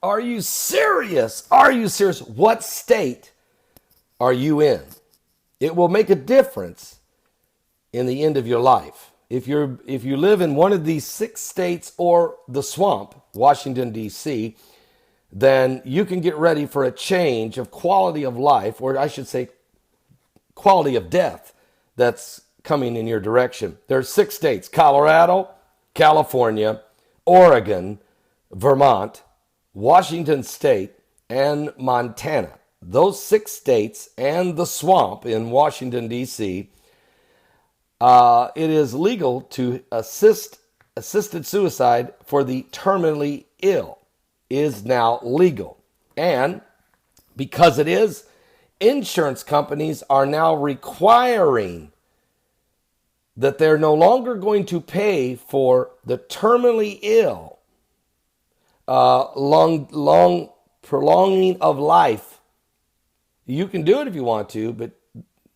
Are you serious? Are you serious? What state are you in? It will make a difference in the end of your life. If you live in one of these 6 states or the swamp, Washington, D.C., then you can get ready for a change of quality of life, or I should say quality of death, that's coming in your direction. There are 6 states: Colorado, California, Oregon, Vermont, Washington State, and Montana. Those 6 states and the swamp in Washington, D.C., it is legal to assisted suicide for the terminally ill is now legal. And because it is, insurance companies are now requiring that they're no longer going to pay for the terminally ill, long prolonging of life. You can do it if you want to, but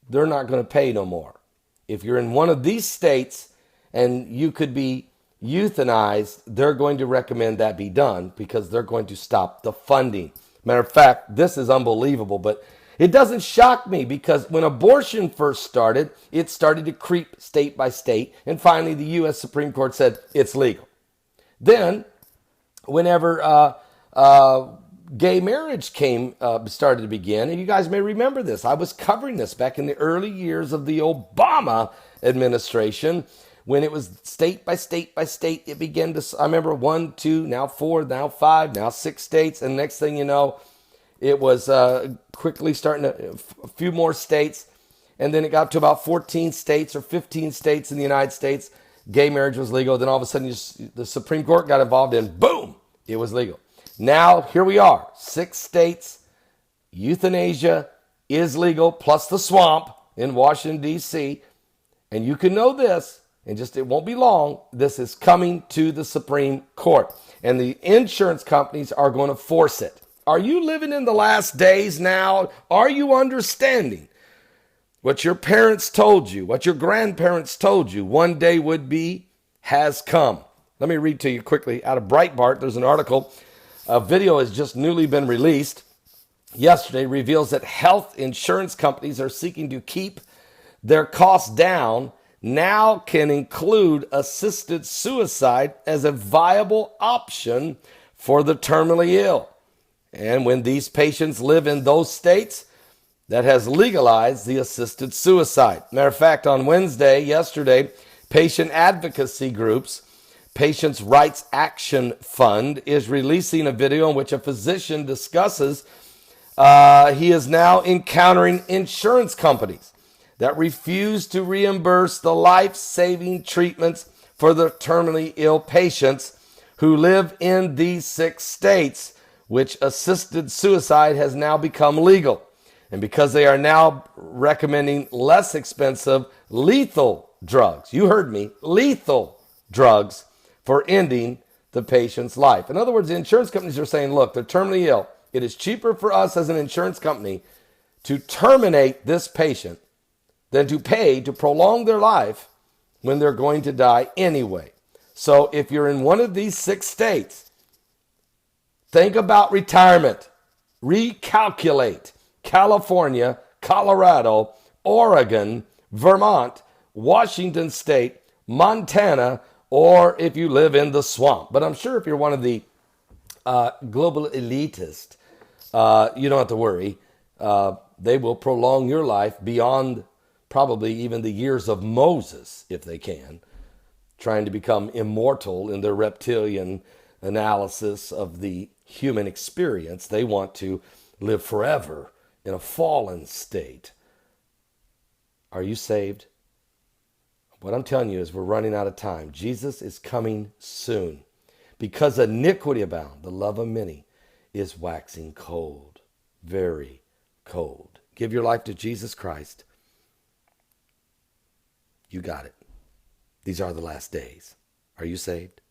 they're not going to pay no more. If you're in one of these states and you could be euthanized, they're going to recommend that be done because they're going to stop the funding. Matter of fact, this is unbelievable, but it doesn't shock me because when abortion first started, it started to creep state by state, and finally the U.S. Supreme Court said it's legal. Then, whenever gay marriage started to begin, and you guys may remember this, I was covering this back in the early years of the Obama administration, when it was state by state by state, it began to, I remember 1, 2, now 4, now 5, now 6 states, and next thing you know, it was quickly starting a few more states, and then it got to about 14 states or 15 states in the United States. Gay marriage was legal. Then all of a sudden, the Supreme Court got involved, and boom, it was legal. Now, here we are, 6 states, euthanasia is legal, plus the swamp in Washington, D.C., and you can know this, and just it won't be long, this is coming to the Supreme Court, and the insurance companies are going to force it. Are you living in the last days now? Are you understanding what your parents told you, what your grandparents told you one day would be, has come? Let me read to you quickly out of Breitbart. There's an article. A video has just newly been released yesterday, reveals that health insurance companies are seeking to keep their costs down, now can include assisted suicide as a viable option for the terminally ill. And when these patients live in those states that has legalized the assisted suicide. Matter of fact, on yesterday, patient advocacy groups, Patients' Rights Action Fund, is releasing a video in which a physician discusses he is now encountering insurance companies that refuse to reimburse the life-saving treatments for the terminally ill patients who live in these 6 states, which assisted suicide has now become legal. And because they are now recommending less expensive lethal drugs, you heard me, lethal drugs, for ending the patient's life. In other words, the insurance companies are saying, look, they're terminally ill. It is cheaper for us as an insurance company to terminate this patient than to pay to prolong their life when they're going to die anyway. So if you're in one of these 6 states, think about retirement. Recalculate. California, Colorado, Oregon, Vermont, Washington State, Montana, or if you live in the swamp. But I'm sure if you're one of the global elitists, you don't have to worry. They will prolong your life beyond probably even the years of Moses, if they can, trying to become immortal in their reptilian analysis of the human experience. They want to live forever in a fallen state. Are you saved? What I'm telling you is we're running out of time. Jesus is coming soon. Because iniquity abound, the love of many is waxing cold, very cold. Give your life to Jesus Christ. You got it. These are the last days. Are you saved?